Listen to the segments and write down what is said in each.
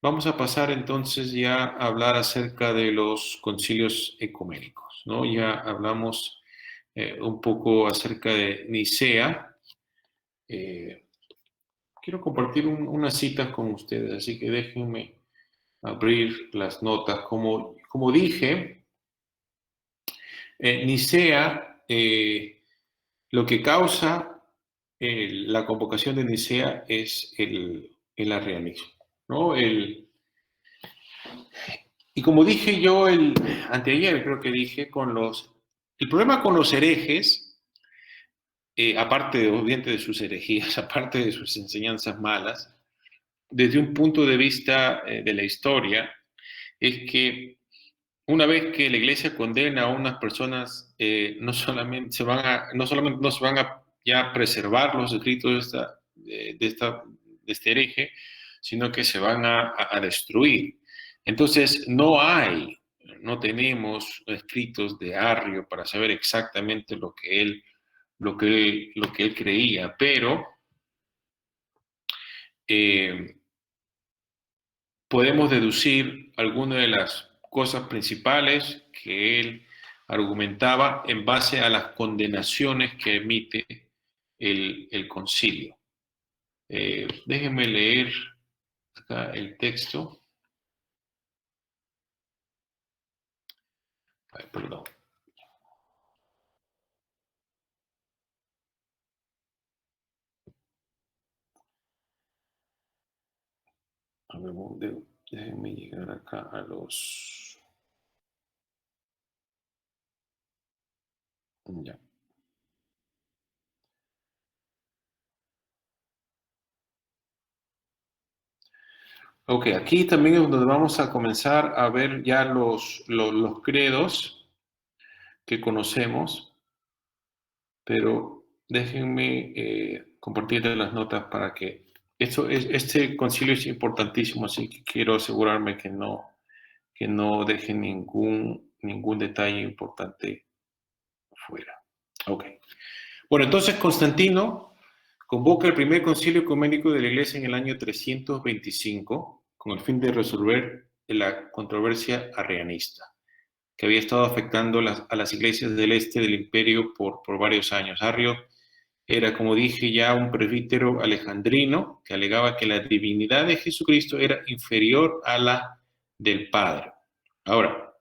Vamos a pasar entonces ya a hablar acerca de los concilios ecuménicos, ¿no? Ya hablamos un poco acerca de Nicea. Eh, Quiero compartir unas citas con ustedes, así que déjenme abrir las notas. Como dije, Nicea, lo que causa la convocación de Nicea es el arrianismo, ¿no? Y como dije yo anteayer, creo que dije, el problema con los herejes, aparte obviamente de sus herejías, aparte de sus enseñanzas malas, desde un punto de vista de la historia, es que una vez que la iglesia condena a unas personas, no solamente no se van a ya preservar los escritos de este hereje, sino que se van a destruir. Entonces, no tenemos escritos de Arrio para saber exactamente lo que él creía, pero eh, podemos deducir algunas de las cosas principales que él argumentaba en base a las condenaciones que emite el concilio. Déjenme leer acá el texto. Ay, perdón. A ver, déjenme llegar acá a los... Ya. Ok, aquí también es donde vamos a comenzar a ver ya los credos que conocemos, pero déjenme compartirles las notas para que... Este concilio es importantísimo, así que quiero asegurarme que no deje ningún detalle importante fuera. Ok. Bueno, entonces Constantino convoca el primer concilio ecuménico de la Iglesia en el año 325 con el fin de resolver la controversia arrianista que había estado afectando a las iglesias del este del imperio por varios años. Arrio era, como dije ya, un presbítero alejandrino que alegaba que la divinidad de Jesucristo era inferior a la del Padre. Ahora,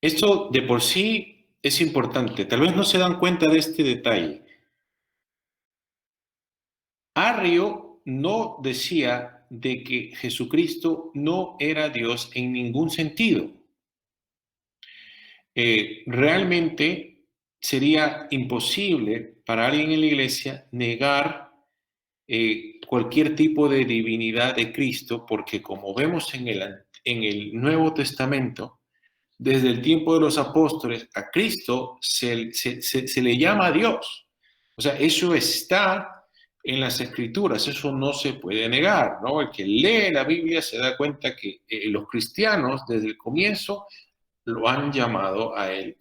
esto de por sí es importante. Tal vez no se dan cuenta de este detalle. Arrio no decía de que Jesucristo no era Dios en ningún sentido. Realmente sería imposible para alguien en la iglesia negar cualquier tipo de divinidad de Cristo, porque como vemos en el Nuevo Testamento, desde el tiempo de los apóstoles, a Cristo se le llama Dios. O sea, eso está en las Escrituras, eso no se puede negar, ¿no? El que lee la Biblia se da cuenta que los cristianos desde el comienzo lo han llamado a él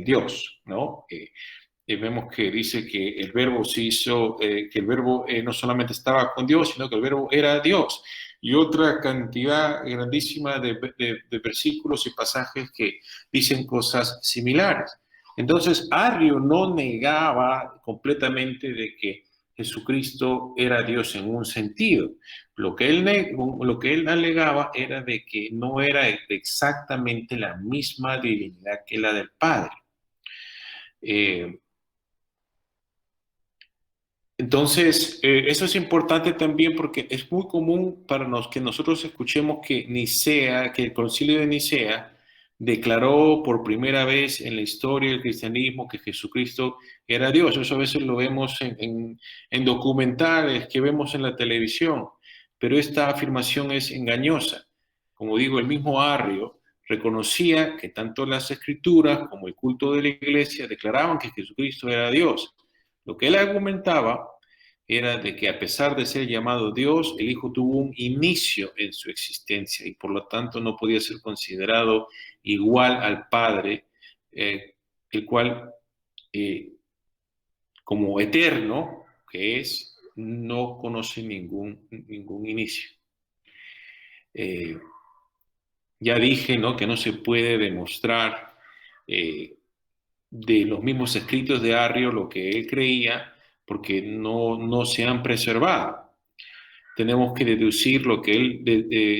Dios, ¿no? Vemos que dice que el verbo se hizo, que el verbo no solamente estaba con Dios, sino que el verbo era Dios. Y otra cantidad grandísima de versículos y pasajes que dicen cosas similares. Entonces, Arrio no negaba completamente de que Jesucristo era Dios en un sentido. Lo que él alegaba era de que no era exactamente la misma divinidad que la del Padre. Eh, Entonces, eso es importante también porque es muy común para que nosotros escuchemos que Nicea, que el concilio de Nicea declaró por primera vez en la historia del cristianismo que Jesucristo era Dios. Eso a veces lo vemos en documentales que vemos en la televisión, pero esta afirmación es engañosa. Como digo, el mismo Arrio reconocía que tanto las escrituras como el culto de la iglesia declaraban que Jesucristo era Dios. Lo que él argumentaba era de que a pesar de ser llamado Dios, el Hijo tuvo un inicio en su existencia y por lo tanto no podía ser considerado igual al Padre, el cual, como eterno, que es, no conoce ningún inicio. Ya dije, ¿no?, que no se puede demostrar de los mismos escritos de Arrio lo que él creía, porque no se han preservado. Tenemos que deducir lo que él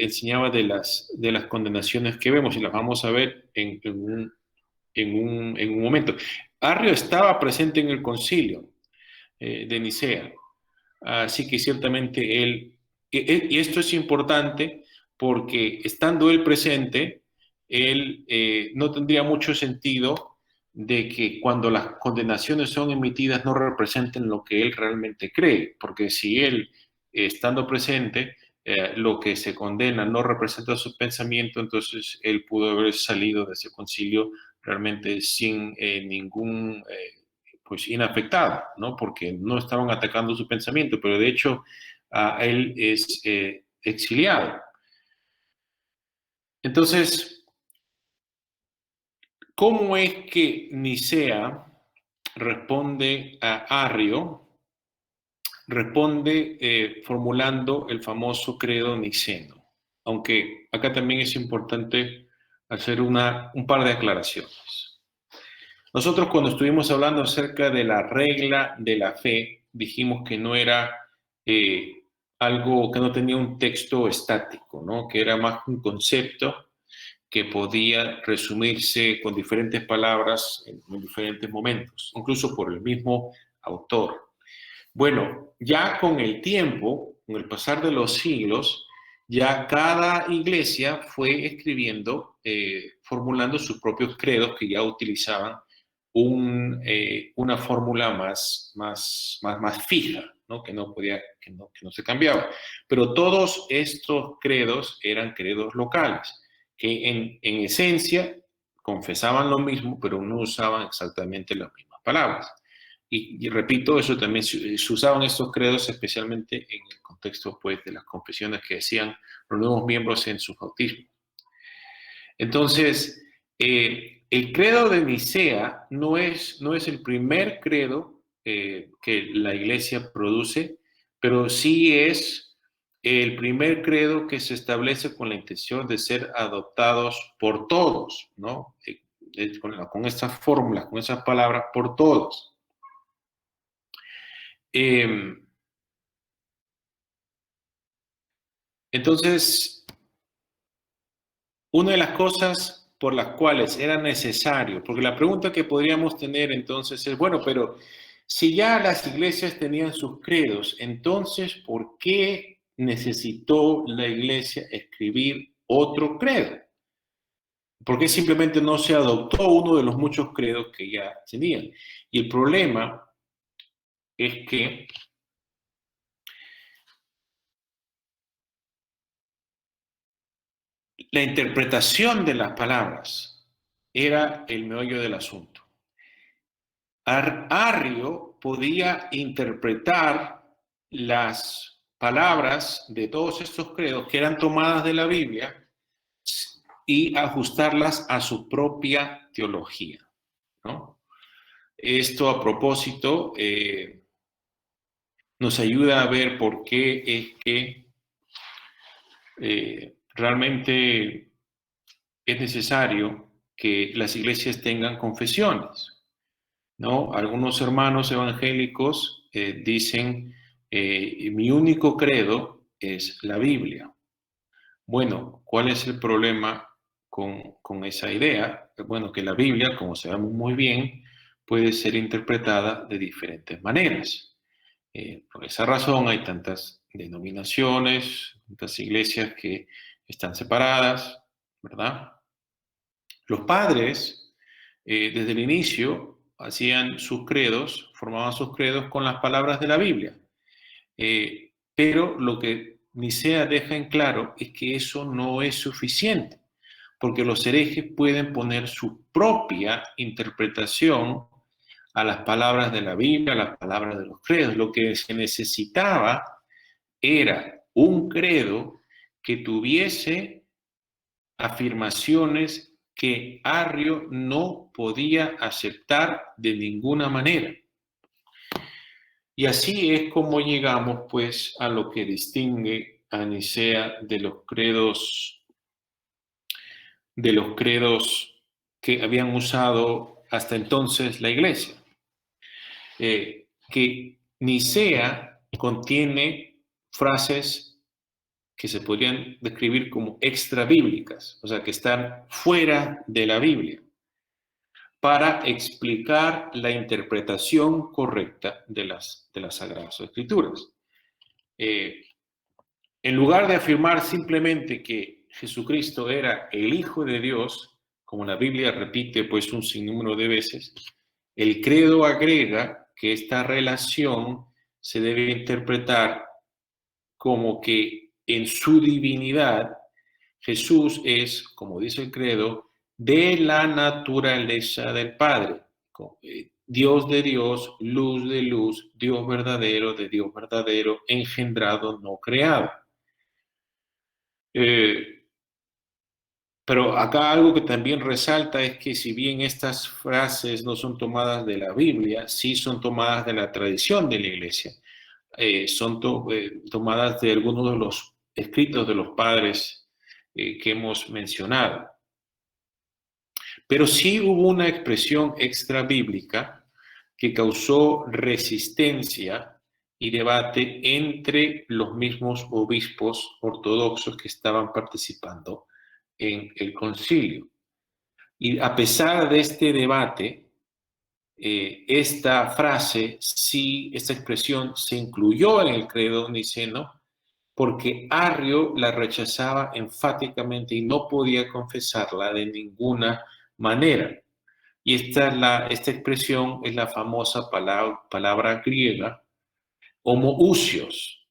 enseñaba de las condenaciones que vemos, y las vamos a ver en un momento. Arrio estaba presente en el concilio de Nicea, así que ciertamente y esto es importante porque estando él presente, él no tendría mucho sentido de que cuando las condenaciones son emitidas no representen lo que él realmente cree, porque si él, estando presente, lo que se condena no representa su pensamiento, entonces él pudo haber salido de ese concilio realmente sin ningún pues inafectado, ¿no? Porque no estaban atacando su pensamiento, pero de hecho él es exiliado. Entonces, ¿cómo es que Nicea responde a Arrio? Responde formulando el famoso credo niceno, aunque acá también es importante hacer un par de aclaraciones. Nosotros cuando estuvimos hablando acerca de la regla de la fe, dijimos que no era algo que no tenía un texto estático, ¿no?, que era más un concepto que podía resumirse con diferentes palabras en diferentes momentos, incluso por el mismo autor. Bueno, ya con el tiempo, con el pasar de los siglos, ya cada iglesia fue escribiendo, formulando sus propios credos que ya utilizaban una fórmula más fija, ¿no?, que no se cambiaba. Pero todos estos credos eran credos locales, que en esencia confesaban lo mismo, pero no usaban exactamente las mismas palabras. Y repito, eso también se usaban estos credos especialmente en el contexto, pues, de las confesiones que hacían los nuevos miembros en su bautismo. Entonces, el credo de Nicea no es el primer credo que la iglesia produce, pero sí es el primer credo que se establece con la intención de ser adoptados por todos, ¿no? Con estas fórmulas, con esas palabras, por todos. Entonces, una de las cosas por las cuales era necesario, porque la pregunta que podríamos tener entonces es, bueno, pero si ya las iglesias tenían sus credos, entonces, ¿por qué necesitó la iglesia escribir otro credo? ¿Por qué simplemente no se adoptó uno de los muchos credos que ya tenían? Y el problema es que la interpretación de las palabras era el meollo del asunto. Arrio podía interpretar las palabras de todos estos credos que eran tomadas de la Biblia y ajustarlas a su propia teología, ¿no? Esto, a propósito, nos ayuda a ver por qué es que realmente es necesario que las iglesias tengan confesiones, ¿no? Algunos hermanos evangélicos dicen, mi único credo es la Biblia. Bueno, ¿cuál es el problema con esa idea? Bueno, que la Biblia, como sabemos muy bien, puede ser interpretada de diferentes maneras. Por esa razón hay tantas denominaciones, tantas iglesias que están separadas, ¿verdad? Los padres, desde el inicio, hacían sus credos, formaban sus credos con las palabras de la Biblia. Pero lo que Nicea deja en claro es que eso no es suficiente, porque los herejes pueden poner su propia interpretación a las palabras de la Biblia, a las palabras de los credos. Lo que se necesitaba era un credo que tuviese afirmaciones que Arrio no podía aceptar de ninguna manera. Y así es como llegamos pues a lo que distingue a Nicea de los credos que habían usado hasta entonces la iglesia. Que Nicea contiene frases que se podrían describir como extra bíblicas, o sea, que están fuera de la Biblia, para explicar la interpretación correcta de las Sagradas Escrituras. Eh, en lugar de afirmar simplemente que Jesucristo era el Hijo de Dios, como la Biblia repite pues un sinnúmero de veces, el credo agrega que esta relación se debe interpretar como que en su divinidad Jesús es, como dice el credo, de la naturaleza del Padre. Dios de Dios, luz de luz, Dios verdadero de Dios verdadero, engendrado, no creado. Eh, pero acá algo que también resalta es que si bien estas frases no son tomadas de la Biblia, sí son tomadas de la tradición de la iglesia. Tomadas de algunos de los escritos de los padres que hemos mencionado. Pero sí hubo una expresión extra bíblica que causó resistencia y debate entre los mismos obispos ortodoxos que estaban participando en el concilio. Y a pesar de este debate, esta frase, sí, esta expresión se incluyó en el credo niceno porque Arrio la rechazaba enfáticamente y no podía confesarla de ninguna manera. Y esta expresión es la famosa palabra griega homoousios,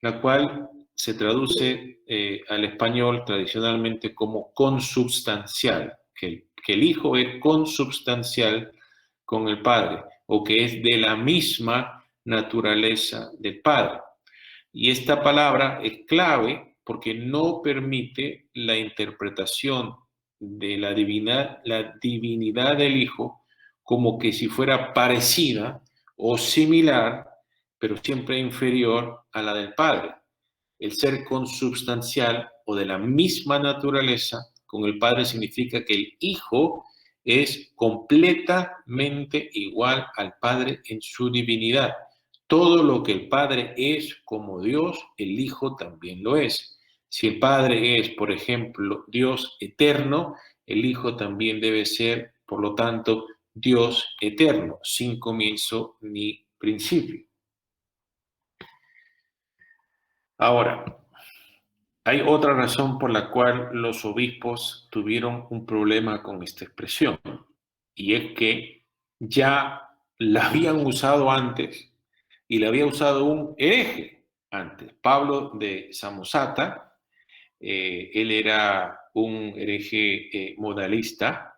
la cual se traduce al español tradicionalmente como consubstancial, que el Hijo es consubstancial con el Padre, o que es de la misma naturaleza del Padre. Y esta palabra es clave porque no permite la interpretación de la divinidad del Hijo como que si fuera parecida o similar, pero siempre inferior a la del Padre. El ser consubstancial o de la misma naturaleza con el Padre significa que el Hijo es completamente igual al Padre en su divinidad. Todo lo que el Padre es como Dios, el Hijo también lo es. Si el Padre es, por ejemplo, Dios eterno, el Hijo también debe ser, por lo tanto, Dios eterno, sin comienzo ni principio. Ahora, hay otra razón por la cual los obispos tuvieron un problema con esta expresión, y es que ya la habían usado antes y la había usado un hereje antes. Pablo de Samosata, él era un hereje modalista,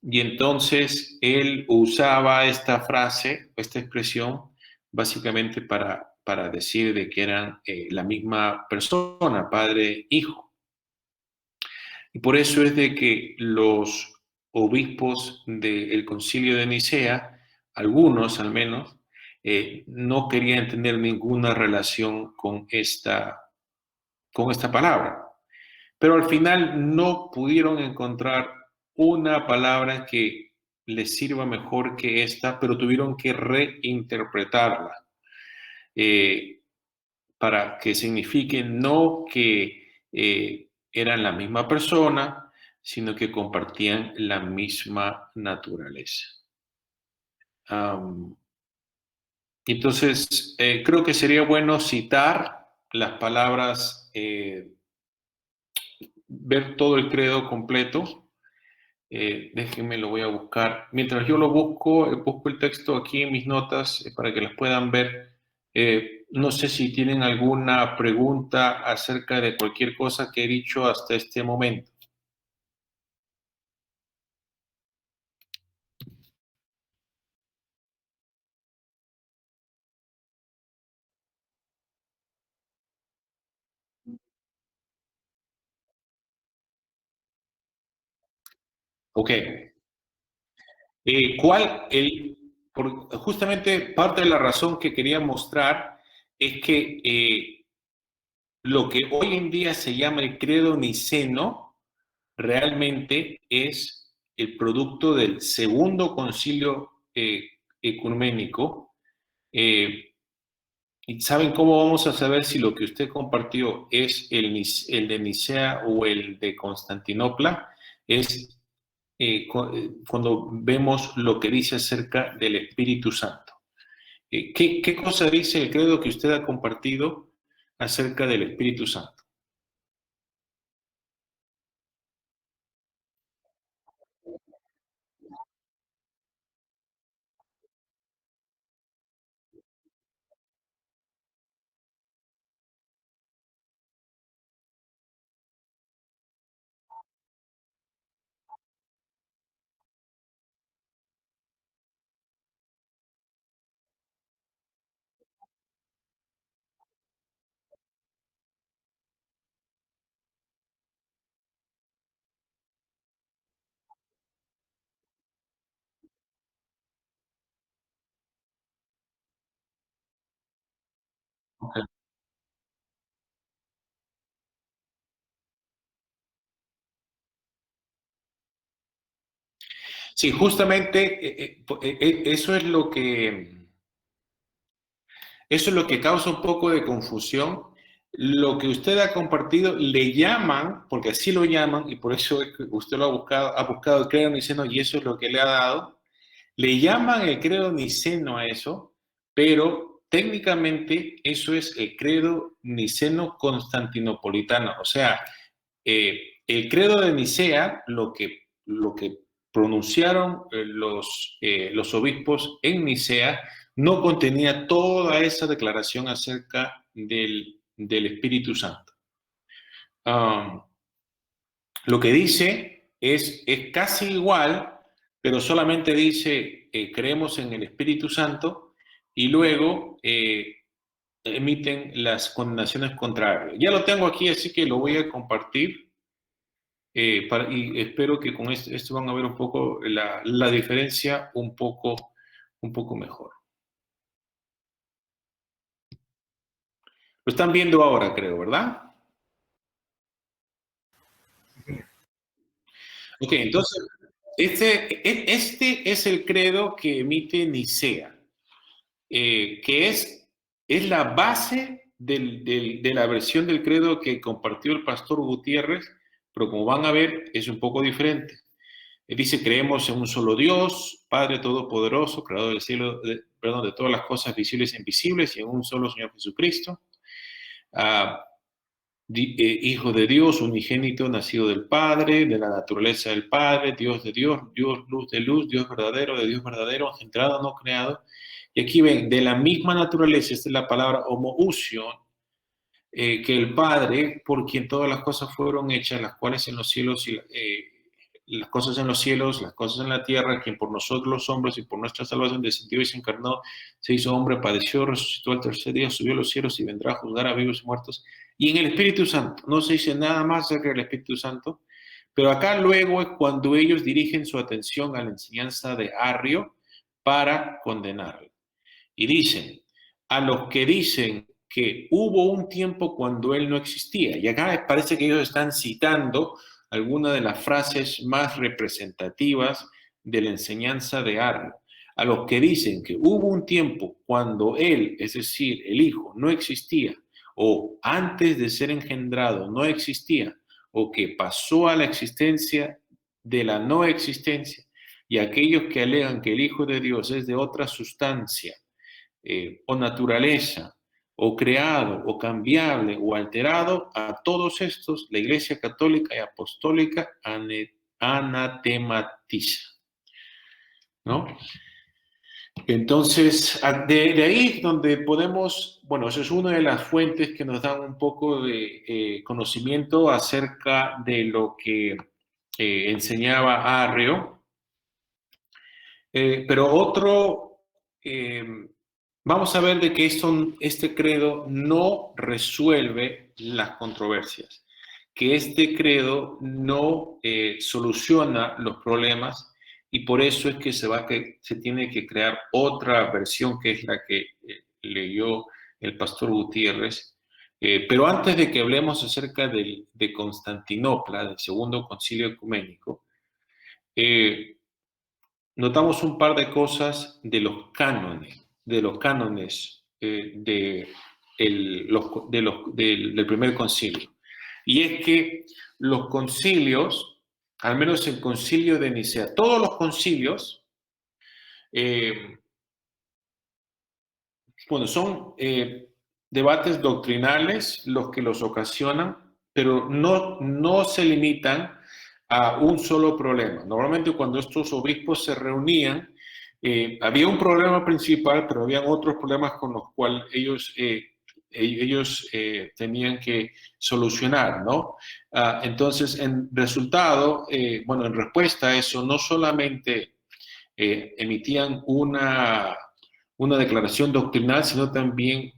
y entonces él usaba esta frase, esta expresión, básicamente para decir de que eran la misma persona, padre e hijo. Y por eso es de que los obispos del concilio de Nicea, algunos al menos, no querían tener ninguna relación con esta palabra. Pero al final no pudieron encontrar una palabra que les sirva mejor que esta, pero tuvieron que reinterpretarla eh, para que signifique no que eran la misma persona, sino que compartían la misma naturaleza. Um, entonces, creo que sería bueno citar las palabras, ver todo el credo completo. Déjenme, lo voy a buscar. Mientras yo lo busco, busco el texto aquí en mis notas para que las puedan ver. No sé si tienen alguna pregunta acerca de cualquier cosa que he dicho hasta este momento. Ok. ¿Cuál? justamente parte de la razón que quería mostrar es que lo que hoy en día se llama el credo niceno realmente es el producto del segundo concilio ecuménico. ¿Y saben cómo vamos a saber si lo que usted compartió es el de Nicea o el de Constantinopla? Es cuando vemos lo que dice acerca del Espíritu Santo. ¿Qué cosa dice el credo que usted ha compartido acerca del Espíritu Santo? Okay. Sí, justamente eso es lo que causa un poco de confusión. Lo que usted ha compartido le llaman, porque así lo llaman, y por eso es que usted lo ha buscado el credo niceno y eso es lo que le ha dado. Le llaman el credo niceno a eso, pero técnicamente eso es el credo niceno constantinopolitano. O sea, el credo de Nicea, lo que pronunciaron los obispos en Nicea, no contenía toda esa declaración acerca del Espíritu Santo. Um, lo que dice es casi igual, pero solamente dice creemos en el Espíritu Santo y luego emiten las condenaciones contrarias. Ya lo tengo aquí, así que lo voy a compartir y espero que con esto van a ver un poco la diferencia un poco mejor. Lo están viendo ahora, creo, ¿verdad? Ok, entonces, este es el credo que emite Nicea. Que es la base de la versión del credo que compartió el pastor Gutiérrez, pero como van a ver, es un poco diferente. Él dice, creemos en un solo Dios, Padre Todopoderoso, Creador del cielo, perdón, de todas las cosas visibles e invisibles, y en un solo Señor Jesucristo, ah, Hijo de Dios, unigénito, nacido del Padre, de la naturaleza del Padre, Dios de Dios, Dios luz de luz, Dios verdadero de Dios verdadero, engendrado, no creado. Y aquí ven, de la misma naturaleza, esta es la palabra homoousion, que el Padre, por quien todas las cosas fueron hechas, las cuales en los cielos y las cosas en los cielos, las cosas en la tierra, quien por nosotros los hombres y por nuestra salvación descendió y se encarnó, se hizo hombre, padeció, resucitó al tercer día, subió a los cielos y vendrá a juzgar a vivos y muertos. Y en el Espíritu Santo, no se dice nada más acerca del Espíritu Santo, pero acá luego es cuando ellos dirigen su atención a la enseñanza de Arrio para condenarlo. Y dicen, a los que dicen que hubo un tiempo cuando él no existía. Y acá parece que ellos están citando algunas de las frases más representativas de la enseñanza de Arno. A los que dicen que hubo un tiempo cuando él, es decir, el Hijo, no existía, o antes de ser engendrado no existía, o que pasó a la existencia de la no existencia, y aquellos que alegan que el Hijo de Dios es de otra sustancia, o naturaleza, o creado, o cambiable, o alterado, a todos estos la Iglesia Católica y Apostólica anatematiza, ¿no? Entonces, de ahí donde podemos, bueno, eso es una de las fuentes que nos dan un poco de conocimiento acerca de lo que enseñaba Arreo. Pero vamos a ver de que este credo no resuelve las controversias, que este credo no soluciona los problemas y por eso es que se tiene que crear otra versión que es la que leyó el pastor Gutiérrez. Pero antes de que hablemos acerca de Constantinopla, del Segundo Concilio Ecuménico, notamos un par de cosas de los cánones del primer concilio. Y es que los concilios, al menos el concilio de Nicea, todos los concilios, bueno, son debates doctrinales los que los ocasionan, pero no se limitan a un solo problema. Normalmente cuando estos obispos se reunían, había un problema principal, pero había otros problemas con los cuales ellos tenían que solucionar, ¿no? Entonces, en resultado, bueno, en respuesta a eso, no solamente emitían una declaración doctrinal, sino también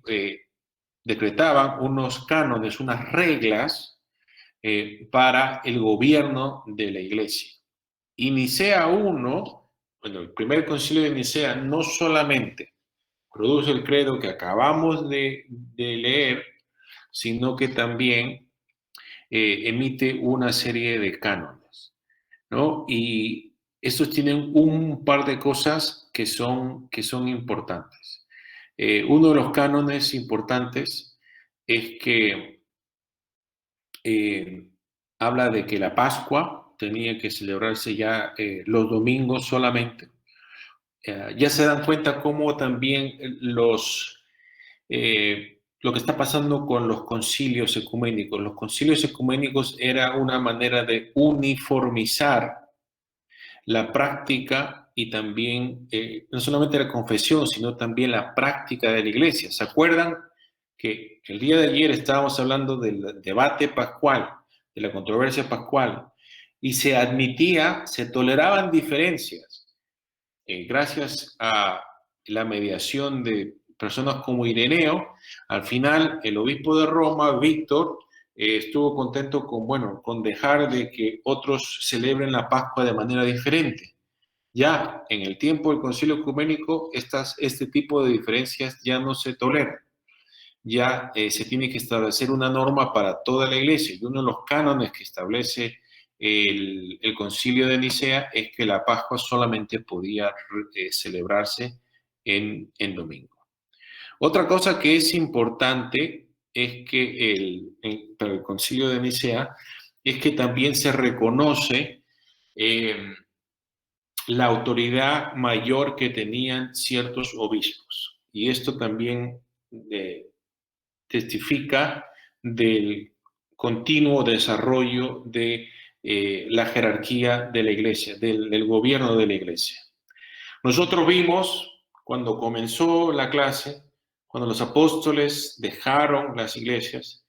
decretaban unos cánones, unas reglas para el gobierno de la iglesia. Y Nicea I, bueno, el primer concilio de Nicea no solamente produce el credo que acabamos de leer, sino que también emite una serie de cánones, ¿no? Y estos tienen un par de cosas que son importantes. Uno de los cánones importantes es que habla de que la Pascua tenía que celebrarse ya los domingos solamente. Ya se dan cuenta cómo también lo que está pasando con los concilios ecuménicos. Los concilios ecuménicos era una manera de uniformizar la práctica y también, no solamente la confesión, sino también la práctica de la iglesia. ¿Se acuerdan que el día de ayer estábamos hablando del debate pascual, de la controversia pascual, y se toleraban diferencias gracias a la mediación de personas como Ireneo? Al final, el obispo de Roma, Víctor, estuvo contento con dejar de que otros celebren la Pascua de manera diferente. Ya en el tiempo del Concilio Ecuménico, este tipo de diferencias ya no se toleran. Ya se tiene que establecer una norma para toda la iglesia, y uno de los cánones que establece el Concilio de Nicea es que la Pascua solamente podía celebrarse en domingo. Otra cosa que es importante es que para el Concilio de Nicea es que también se reconoce la autoridad mayor que tenían ciertos obispos. Y esto también testifica del continuo desarrollo de la jerarquía de la iglesia, del gobierno de la iglesia. Nosotros vimos cuando comenzó la clase, cuando los apóstoles dejaron las iglesias,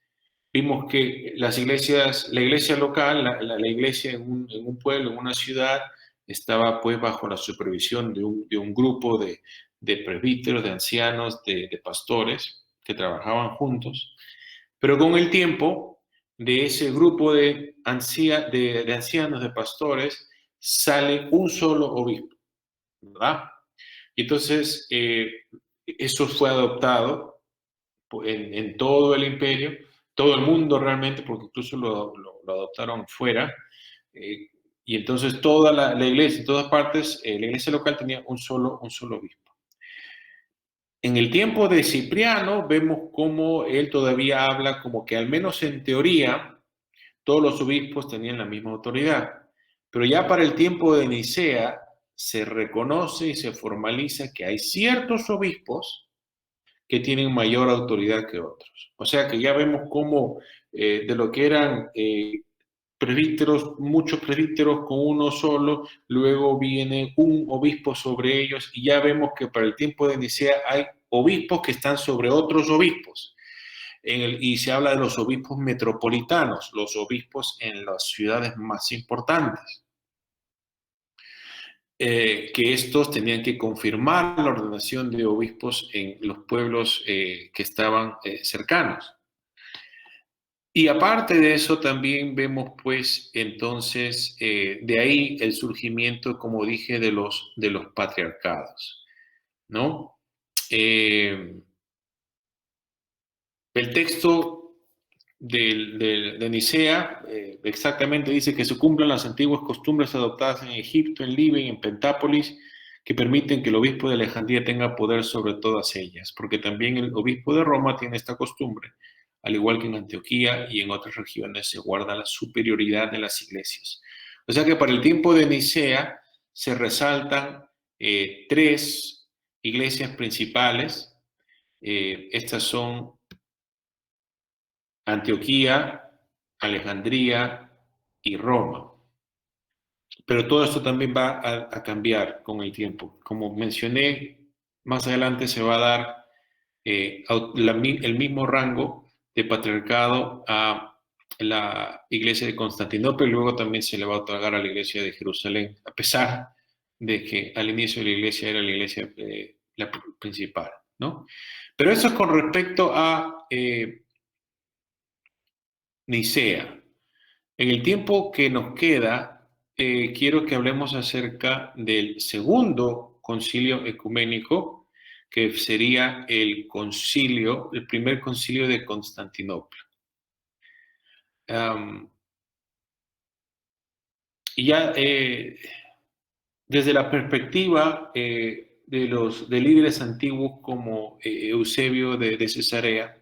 vimos que las iglesias, la iglesia local, la iglesia en un pueblo, en una ciudad, estaba pues bajo la supervisión de un grupo de presbíteros, de ancianos, de pastores que trabajaban juntos. Pero con el tiempo, de ese grupo de ancianos, de pastores, sale un solo obispo, ¿verdad? Y entonces, eso fue adoptado en todo el imperio, todo el mundo realmente, porque incluso lo adoptaron fuera. Y entonces toda la iglesia, en todas partes, la iglesia local tenía un solo obispo. En el tiempo de Cipriano vemos cómo él todavía habla como que al menos en teoría todos los obispos tenían la misma autoridad. Pero ya para el tiempo de Nicea se reconoce y se formaliza que hay ciertos obispos que tienen mayor autoridad que otros. O sea que ya vemos cómo de lo que eran presbíteros, muchos presbíteros con uno solo, luego viene un obispo sobre ellos, y ya vemos que para el tiempo de Nicea hay obispos que están sobre otros obispos. Y se habla de los obispos metropolitanos, los obispos en las ciudades más importantes. Que estos tenían que confirmar la ordenación de obispos en los pueblos que estaban cercanos. Y aparte de eso, también vemos, pues, entonces, de ahí el surgimiento, como dije, de los patriarcados, ¿no? Eh, el texto de Nicea exactamente dice que se cumplan las antiguas costumbres adoptadas en Egipto, en Libia y en Pentápolis, que permiten que el obispo de Alejandría tenga poder sobre todas ellas, porque también el obispo de Roma tiene esta costumbre, al igual que en Antioquía y en otras regiones se guarda la superioridad de las iglesias. O sea que para el tiempo de Nicea se resaltan tres iglesias principales. Estas son Antioquía, Alejandría y Roma. Pero todo esto también va a cambiar con el tiempo. Como mencioné, más adelante se va a dar el mismo rango de patriarcado a la iglesia de Constantinopla y luego también se le va a otorgar a la iglesia de Jerusalén, a pesar de que al inicio la iglesia era la iglesia la principal, ¿no? Pero eso es con respecto a Nicea. En el tiempo que nos queda, quiero que hablemos acerca del segundo concilio ecuménico, que sería el primer concilio de Constantinopla. Y ya desde la perspectiva de líderes antiguos como Eusebio de Cesarea,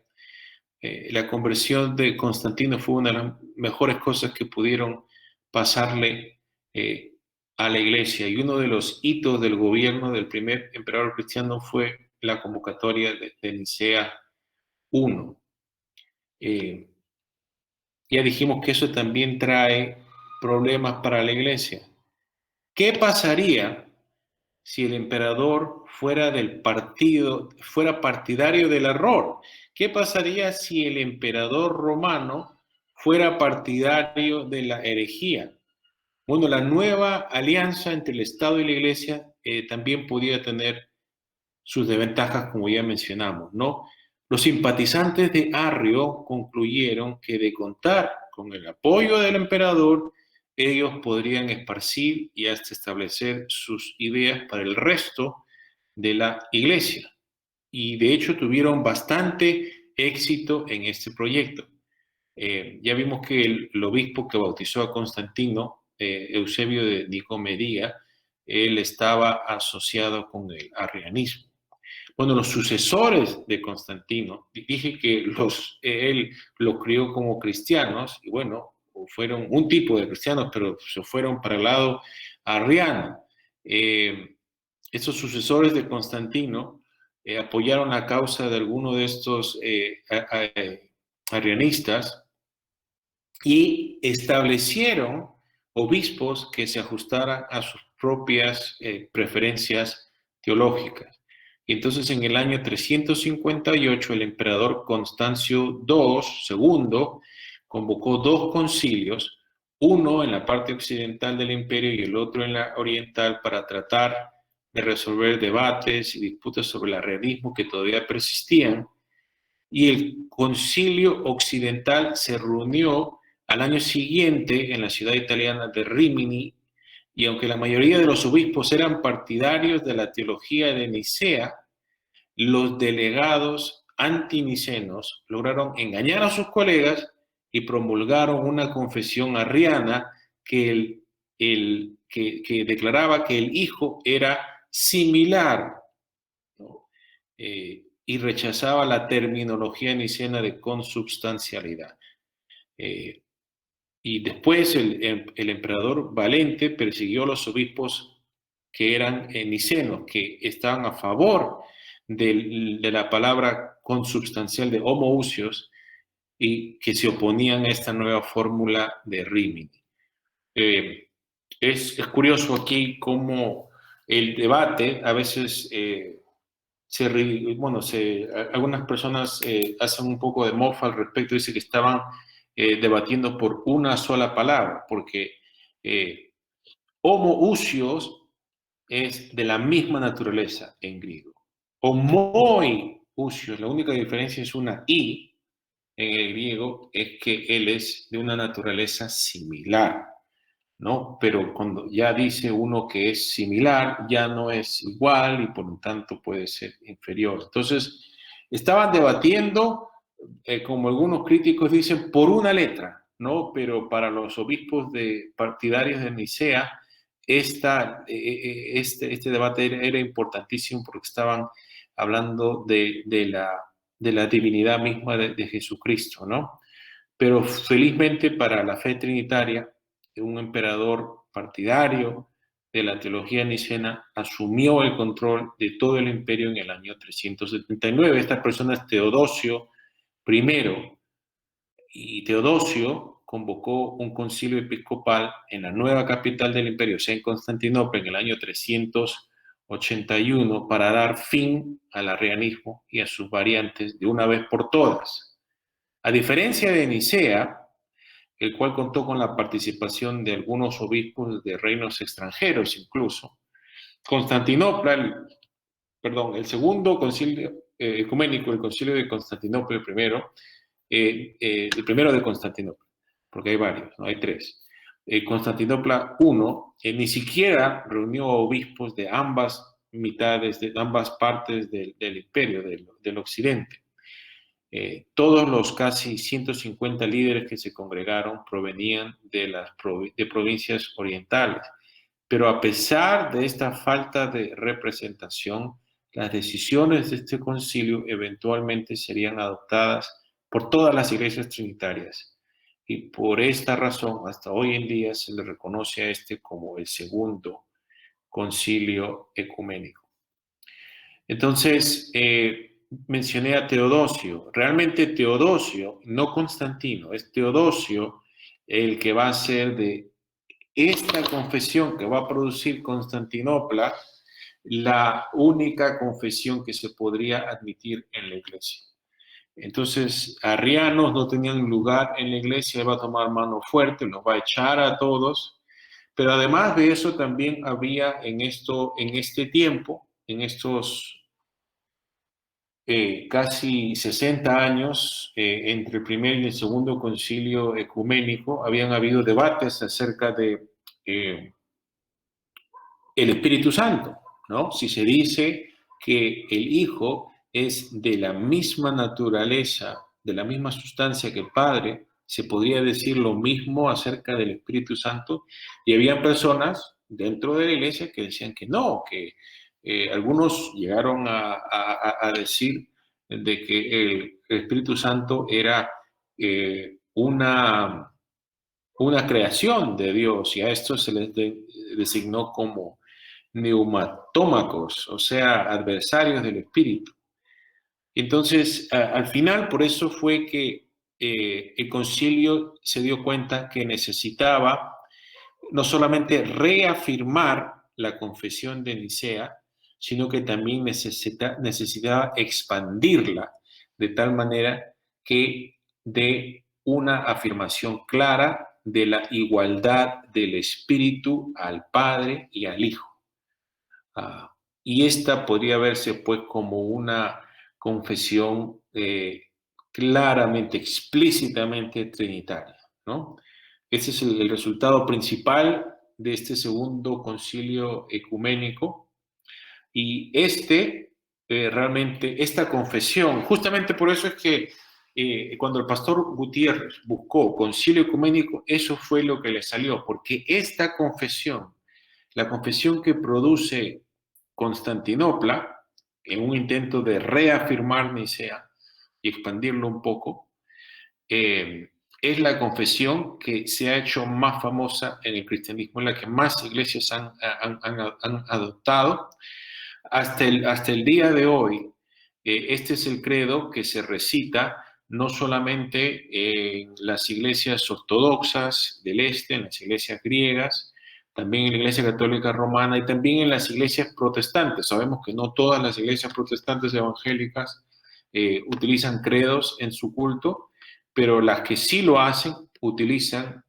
la conversión de Constantino fue una de las mejores cosas que pudieron pasarle a la iglesia. Y uno de los hitos del gobierno del primer emperador cristiano fue la convocatoria de Nicea I. Eh, ya dijimos que eso también trae problemas para la iglesia. ¿Qué pasaría si el emperador fuera partidario del error? ¿Qué pasaría si el emperador romano fuera partidario de la herejía? Bueno, la nueva alianza entre el Estado y la Iglesia también podía tener sus desventajas, como ya mencionamos, ¿no? Los simpatizantes de Arrio concluyeron que de contar con el apoyo del emperador, ellos podrían esparcir y hasta establecer sus ideas para el resto de la iglesia. Y de hecho tuvieron bastante éxito en este proyecto. Ya vimos que el obispo que bautizó a Constantino, Eusebio de Nicomedia, él estaba asociado con el arrianismo. Bueno, los sucesores de Constantino, dije que él los crió como cristianos, y bueno, fueron un tipo de cristianos, pero se fueron para el lado arriano. Eh, Estos sucesores de Constantino apoyaron la causa de algunos de estos arrianistas y establecieron obispos que se ajustaran a sus propias preferencias teológicas. Y entonces en el año 358 el emperador Constancio II convocó dos concilios, uno en la parte occidental del imperio y el otro en la oriental, para tratar de resolver debates y disputas sobre el arrianismo que todavía persistían. Y el concilio occidental se reunió al año siguiente en la ciudad italiana de Rimini, y aunque la mayoría de los obispos eran partidarios de la teología de Nicea, los delegados antinicenos lograron engañar a sus colegas y promulgaron una confesión arriana que declaraba que el Hijo era similar, ¿no? Y rechazaba la terminología nicena de consubstancialidad. Eh, y después el emperador Valente persiguió a los obispos que eran nicenos, que estaban a favor de la palabra consubstancial de homoousios y que se oponían a esta nueva fórmula de Rimini. Es curioso aquí cómo el debate a veces algunas personas hacen un poco de mofa al respecto, dice que estaban debatiendo por una sola palabra, porque eh, homoousios es de la misma naturaleza en griego. Homoiousios, la única diferencia es una i, en el griego es que Él es de una naturaleza similar, ¿no? Pero cuando ya dice uno que es similar, ya no es igual y por lo tanto puede ser inferior. Entonces, estaban debatiendo, como algunos críticos dicen, por una letra, ¿no? Pero para los obispos partidarios de Nicea, este debate era importantísimo porque estaban hablando de la divinidad misma de Jesucristo, ¿no? Pero felizmente para la fe trinitaria, un emperador partidario de la teología nicena asumió el control de todo el imperio en el año 379. Esta persona es Teodosio I, y Teodosio convocó un concilio episcopal en la nueva capital del imperio, o sea, en Constantinopla, en el año 381, para dar fin al arrianismo y a sus variantes de una vez por todas. A diferencia de Nicea, el cual contó con la participación de algunos obispos de reinos extranjeros incluso, el segundo concilio ecuménico, el concilio de Constantinopla, el primero de Constantinopla, porque hay varios, ¿no? Hay tres. Constantinopla I ni siquiera reunió a obispos de ambas mitades, de ambas partes del imperio, del occidente. Todos los casi 150 líderes que se congregaron provenían de provincias orientales, pero a pesar de esta falta de representación, las decisiones de este concilio eventualmente serían adoptadas por todas las iglesias trinitarias. Y por esta razón, hasta hoy en día se le reconoce a este como el segundo concilio ecuménico. Entonces, mencioné a Teodosio. Realmente Teodosio, no Constantino, es Teodosio el que va a hacer de esta confesión que va a producir Constantinopla la única confesión que se podría admitir en la iglesia. Entonces, arrianos no tenían lugar en la iglesia, él va a tomar mano fuerte, los va a echar a todos, pero además de eso también había en este tiempo, en estos casi 60 años, entre el primer y el segundo concilio ecuménico, habían habido debates acerca de el Espíritu Santo, ¿no? Si se dice que el Hijo es de la misma naturaleza, de la misma sustancia que el Padre, se podría decir lo mismo acerca del Espíritu Santo, y había personas dentro de la iglesia que decían que no, que algunos llegaron a decir de que el Espíritu Santo era una creación de Dios, y a esto se les designó como neumatómacos, o sea, adversarios del Espíritu. Entonces, al final, por eso fue que el concilio se dio cuenta que necesitaba no solamente reafirmar la confesión de Nicea, sino que también necesitaba expandirla de tal manera que dé una afirmación clara de la igualdad del Espíritu al Padre y al Hijo. Y esta podría verse pues como una confesión claramente, explícitamente trinitaria, ¿no? Ese es el resultado principal de este segundo concilio ecuménico. Y realmente, esta confesión, justamente por eso es que cuando el pastor Gutiérrez buscó concilio ecuménico, eso fue lo que le salió, porque esta confesión, la confesión que produce Constantinopla, en un intento de reafirmar Nicea y expandirlo un poco, es la confesión que se ha hecho más famosa en el cristianismo, en la que más iglesias han adoptado. Hasta el día de hoy, este es el credo que se recita no solamente en las iglesias ortodoxas del este, en las iglesias griegas, también en la Iglesia Católica Romana y también en las iglesias protestantes. Sabemos que no todas las iglesias protestantes evangélicas utilizan credos en su culto, pero las que sí lo hacen utilizan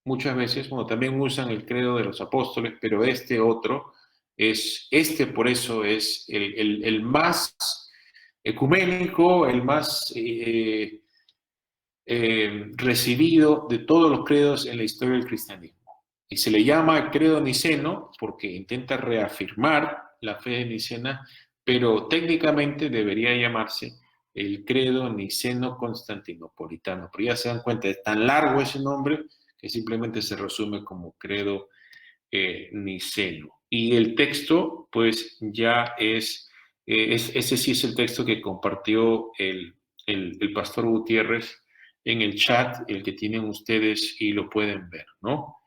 muchas veces, bueno, también usan el credo de los apóstoles, pero por eso es el más ecuménico, el más recibido de todos los credos en la historia del cristianismo. Y se le llama credo niceno porque intenta reafirmar la fe de Nicena, pero técnicamente debería llamarse el credo niceno-constantinopolitano. Pero ya se dan cuenta, es tan largo ese nombre que simplemente se resume como credo niceno. Y el texto, pues ya ese sí es el texto que compartió el pastor Gutiérrez en el chat, el que tienen ustedes y lo pueden ver, ¿no?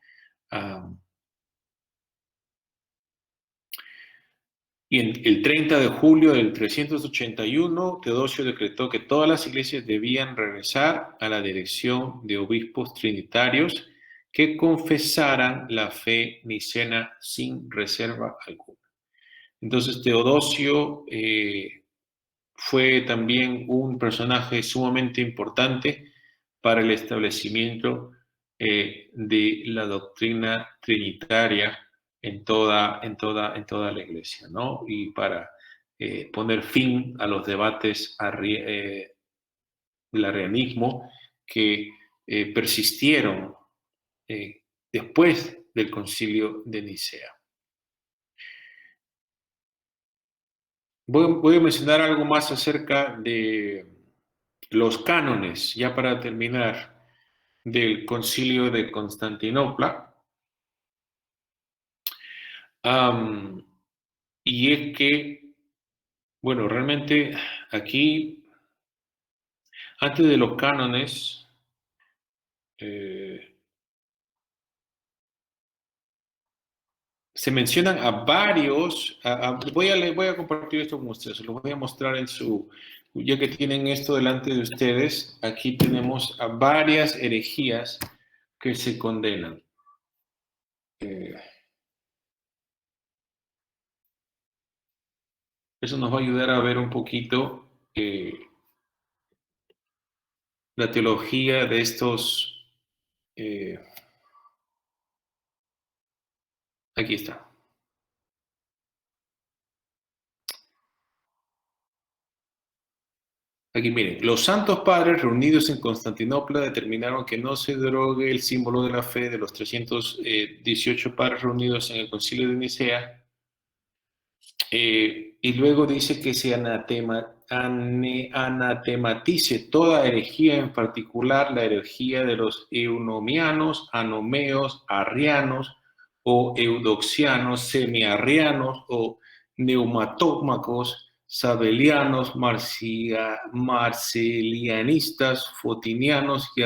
Y en el 30 de julio del 381, Teodosio decretó que todas las iglesias debían regresar a la dirección de obispos trinitarios que confesaran la fe nicena sin reserva alguna. Entonces, Teodosio fue también un personaje sumamente importante para el establecimiento de la doctrina trinitaria en toda la iglesia, ¿no? Y para poner fin a los debates del arrianismo que persistieron después del concilio de Nicea. Voy a mencionar algo más acerca de los cánones, ya para terminar, del concilio de Constantinopla. Y es que, bueno, realmente aquí, antes de los cánones, eh, se mencionan a varios, voy a compartir esto con ustedes, se los voy a mostrar ya que tienen esto delante de ustedes, aquí tenemos a varias herejías que se condenan. Eh, Eso nos va a ayudar a ver un poquito la teología de estos. eh, Aquí está. Aquí miren, los santos padres reunidos en Constantinopla determinaron que no se derogue el símbolo de la fe de los 318 padres reunidos en el concilio de Nicea. Y luego dice que se anatematice toda herejía, en particular la herejía de los eunomianos, anomeos, arrianos o eudoxianos, semiarrianos o neumatómacos, sabelianos, marcelianistas, fotinianos y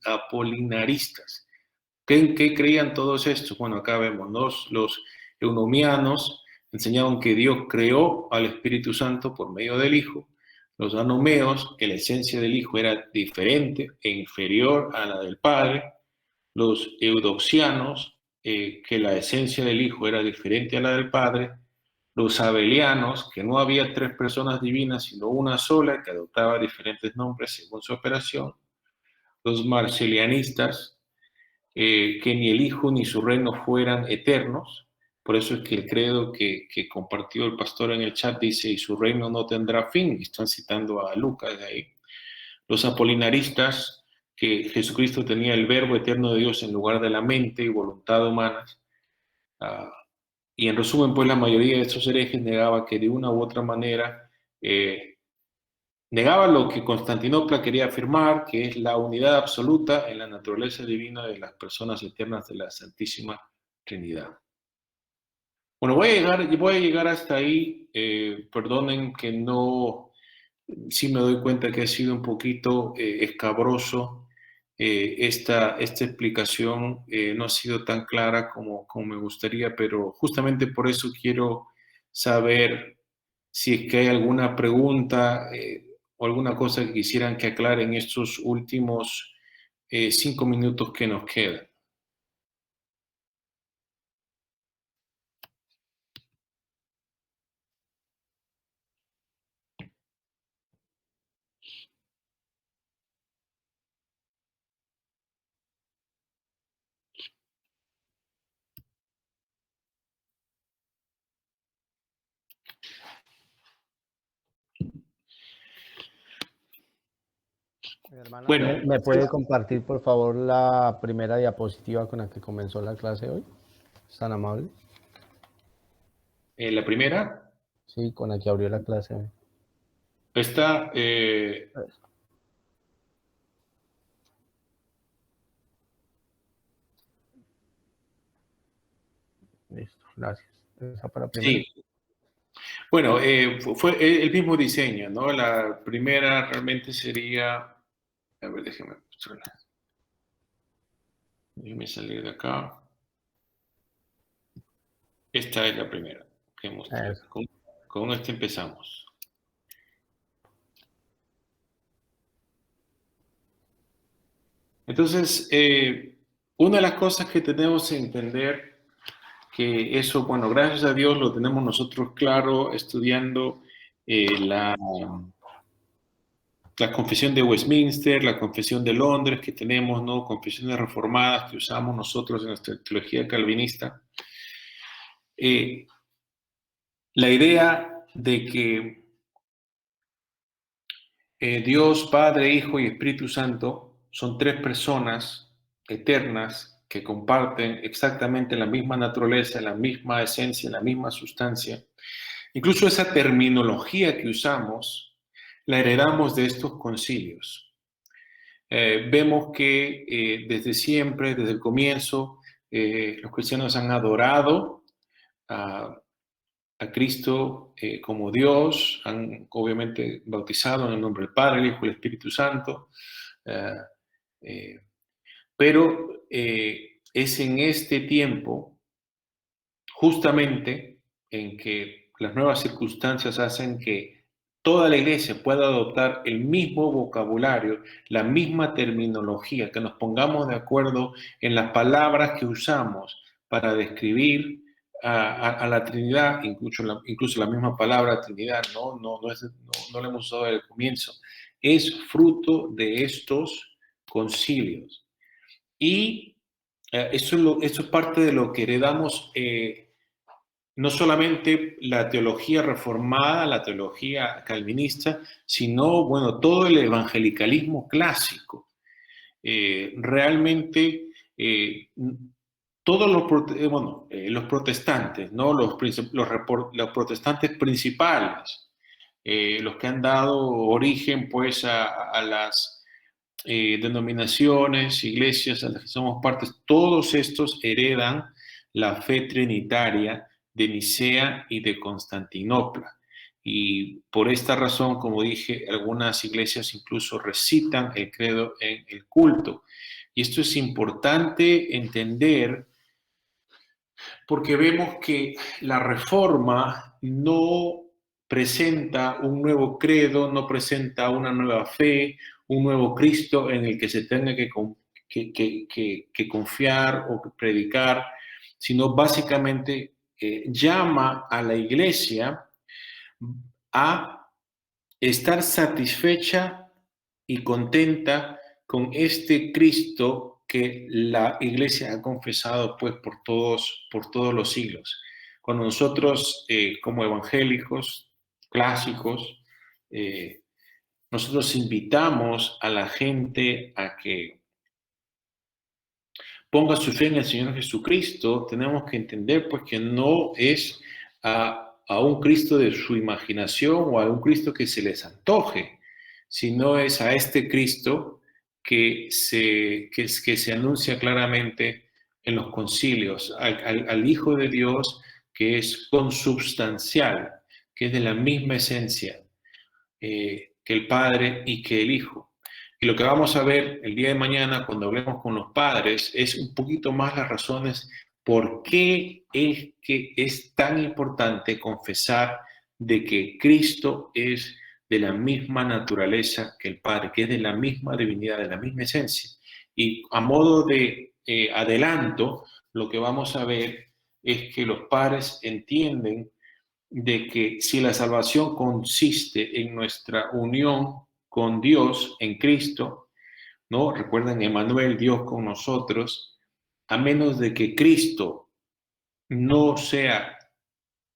apolinaristas. ¿Qué creían todos estos? Bueno, acá vemos, ¿no? Los eunomianos enseñaban que Dios creó al Espíritu Santo por medio del Hijo. Los anomeos, que la esencia del Hijo era diferente e inferior a la del Padre. Los eudoxianos, que la esencia del Hijo era diferente a la del Padre. Los abelianos, que no había tres personas divinas, sino una sola, que adoptaba diferentes nombres según su operación. Los marcelianistas, que ni el Hijo ni su reino fueran eternos. Por eso es que el credo que compartió el pastor en el chat dice, y su reino no tendrá fin. Están citando a Lucas de ahí. Los apolinaristas, que Jesucristo tenía el verbo eterno de Dios en lugar de la mente y voluntad humanas. Y en resumen, pues la mayoría de estos herejes negaba que de una u otra manera negaba lo que Constantinopla quería afirmar, que es la unidad absoluta en la naturaleza divina de las personas eternas de la Santísima Trinidad. Bueno, voy a llegar hasta ahí. Perdonen que no, sí me doy cuenta que ha sido un poquito escabroso. Esta explicación no ha sido tan clara como me gustaría, pero justamente por eso quiero saber si es que hay alguna pregunta o alguna cosa que quisieran que aclare en estos últimos 5 minutos que nos quedan. hermana, Bueno, ¿me puede compartir por favor la primera diapositiva con la que comenzó la clase hoy? ¿Es tan amable? la primera Sí, con la que abrió la clase hoy. está, Listo, gracias. ¿Esa para primero? sí. Bueno, fue el mismo diseño, ¿no? La primera realmente sería, a ver, déjeme salir de acá. Esta es la primera que mostré. Eso. Con esta empezamos. Entonces, una de las cosas que tenemos que entender, que eso, bueno, gracias a Dios lo tenemos nosotros claro estudiando la confesión de Westminster, la confesión de Londres que tenemos, ¿no? Confesiones reformadas que usamos nosotros en nuestra teología calvinista. La idea de que Dios, Padre, Hijo y Espíritu Santo son tres personas eternas que comparten exactamente la misma naturaleza, la misma esencia, la misma sustancia. Incluso esa terminología que usamos la heredamos de estos concilios. Vemos que desde siempre, desde el comienzo, los cristianos han adorado a Cristo como Dios, han obviamente bautizado en el nombre del Padre, el Hijo y el Espíritu Santo, eh, eh, pero es en este tiempo justamente en que las nuevas circunstancias hacen que toda la iglesia pueda adoptar el mismo vocabulario, la misma terminología, que nos pongamos de acuerdo en las palabras que usamos para describir a la Trinidad, incluso la misma palabra Trinidad, no la hemos usado desde el comienzo, es fruto de estos concilios. Y eso es parte de lo que heredamos, no solamente la teología reformada, la teología calvinista, sino, bueno, todo el evangelicalismo clásico. Realmente, todos los protestantes, ¿no? Los protestantes principales, los que han dado origen, pues, a las denominaciones, iglesias a las que somos partes, todos estos heredan la fe trinitaria de Nicea y de Constantinopla. Y por esta razón, como dije, algunas iglesias incluso recitan el credo en el culto. Y esto es importante entender porque vemos que la reforma no presenta un nuevo credo, no presenta una nueva fe, un nuevo Cristo en el que se tenga que confiar o predicar, sino básicamente llama a la iglesia a estar satisfecha y contenta con este Cristo que la iglesia ha confesado pues por todos los siglos. Cuando nosotros como evangélicos clásicos, nosotros invitamos a la gente a que ponga su fe en el Señor Jesucristo, tenemos que entender pues que no es a un Cristo de su imaginación o a un Cristo que se les antoje, sino es a este Cristo que se anuncia claramente en los concilios, al Hijo de Dios que es consubstancial, que es de la misma esencia que el Padre y que el Hijo. Y lo que vamos a ver el día de mañana cuando hablemos con los padres es un poquito más las razones por qué es que es tan importante confesar de que Cristo es de la misma naturaleza que el Padre, que es de la misma divinidad, de la misma esencia. Y a modo de adelanto, lo que vamos a ver es que los padres entienden de que si la salvación consiste en nuestra unión con Dios en Cristo, ¿no? Recuerden, Emmanuel, Dios con nosotros, a menos de que Cristo no sea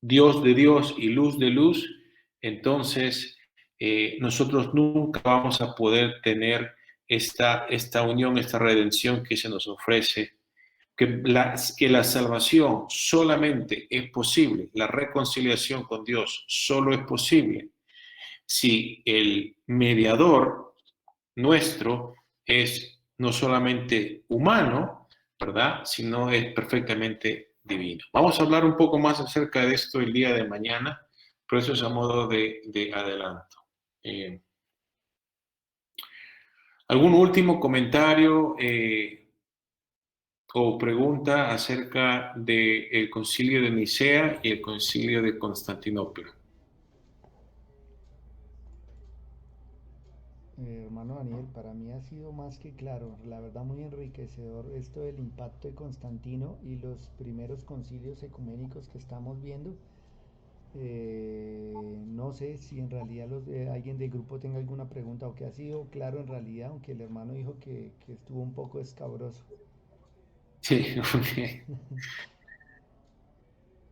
Dios de Dios y luz de luz, entonces nosotros nunca vamos a poder tener esta unión, esta redención que se nos ofrece, que la salvación solamente es posible, la reconciliación con Dios solo es posible si el mediador nuestro es no solamente humano, ¿verdad?, sino es perfectamente divino. Vamos a hablar un poco más acerca de esto el día de mañana, pero eso es a modo de adelanto. ¿Algún último comentario o pregunta acerca del Concilio de Nicea y el Concilio de Constantinopla? Hermano Daniel, para mí ha sido más que claro, la verdad muy enriquecedor esto del impacto de Constantino y los primeros concilios ecuménicos que estamos viendo. No sé si en realidad alguien del grupo tenga alguna pregunta o que ha sido claro en realidad, aunque el hermano dijo que estuvo un poco escabroso. Sí, ok.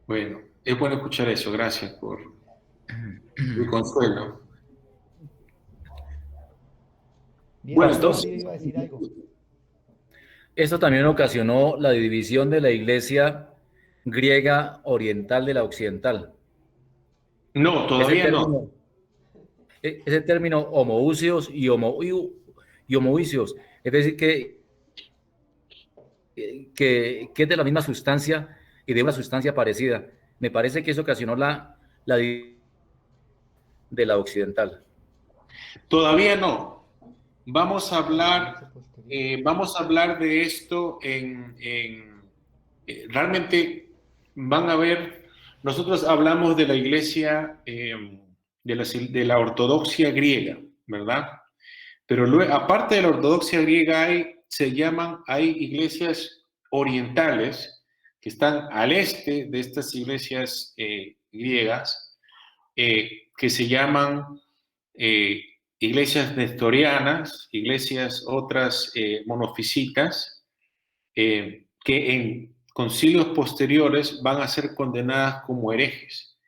Bueno, es bueno escuchar eso. Gracias por el consuelo. Bien, Bueno, hermano entonces, Darío iba a decir algo. Esto también ocasionó la división de la iglesia griega oriental de la occidental. no, Ese todavía no. término, ese término homoousios y homoousios, es decir, que es de la misma sustancia y de una sustancia parecida. Me parece que eso ocasionó la división de la occidental. Todavía no. Vamos a Hasta la hablar, iglesia posterior. vamos a hablar de esto realmente van a ver, nosotros hablamos de la iglesia, de la ortodoxia griega, ¿verdad? Pero luego, aparte de la ortodoxia griega, hay iglesias orientales que están al este de estas iglesias griegas, que se llaman iglesias nestorianas, iglesias otras monofisitas, que en concilios posteriores van a ser condenadas como herejes.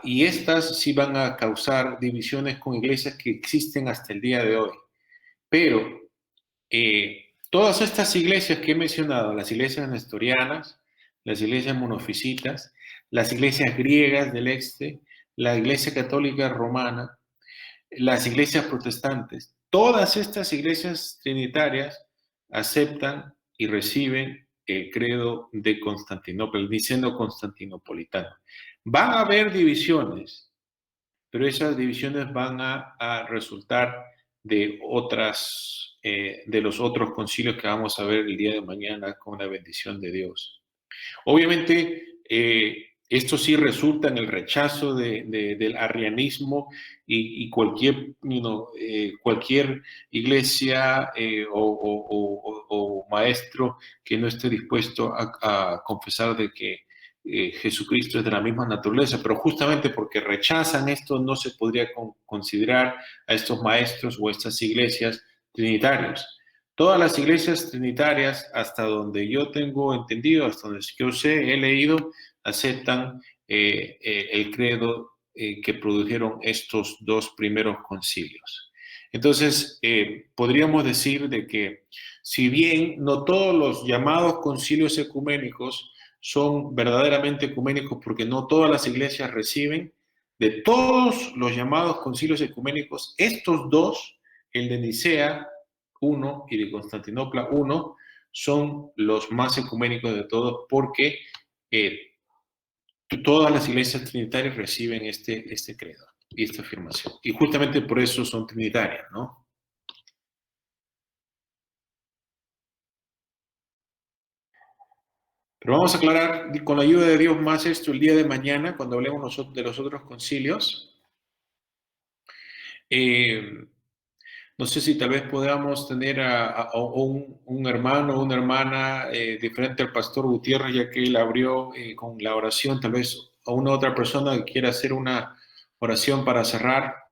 Y estas sí van a causar divisiones con iglesias que existen hasta el día de hoy. Pero todas estas iglesias que he mencionado, las iglesias nestorianas, las iglesias monofisitas, las iglesias griegas del este, la iglesia católica romana, las iglesias protestantes, todas estas iglesias trinitarias aceptan y reciben el credo de Constantinopla, el niceno constantinopolitano. Van a haber divisiones, pero esas divisiones van a resultar de otras, de los otros concilios que vamos a ver el día de mañana con la bendición de Dios. Obviamente, esto sí resulta en el rechazo del arrianismo y cualquier, cualquier iglesia o maestro que no esté dispuesto a confesar de que Jesucristo es de la misma naturaleza, pero justamente porque rechazan esto no se podría considerar a estos maestros o estas iglesias trinitarios. Todas las iglesias trinitarias, hasta donde yo tengo entendido, hasta donde yo sé, he leído, aceptan el credo que produjeron estos dos primeros concilios. Entonces, podríamos decir de que si bien no todos los llamados concilios ecuménicos son verdaderamente ecuménicos porque no todas las iglesias reciben, de todos los llamados concilios ecuménicos, estos dos, el de Nicea 1 y de Constantinopla 1, son los más ecuménicos de todos porque todas las iglesias trinitarias reciben este credo y esta afirmación. Y justamente por eso son trinitarias, ¿no? Pero vamos a aclarar con la ayuda de Dios más esto el día de mañana, cuando hablemos nosotros de los otros concilios. No sé si tal vez podamos tener a un hermano o una hermana diferente al pastor Gutiérrez, ya que él abrió con la oración, tal vez a una otra persona que quiera hacer una oración para cerrar.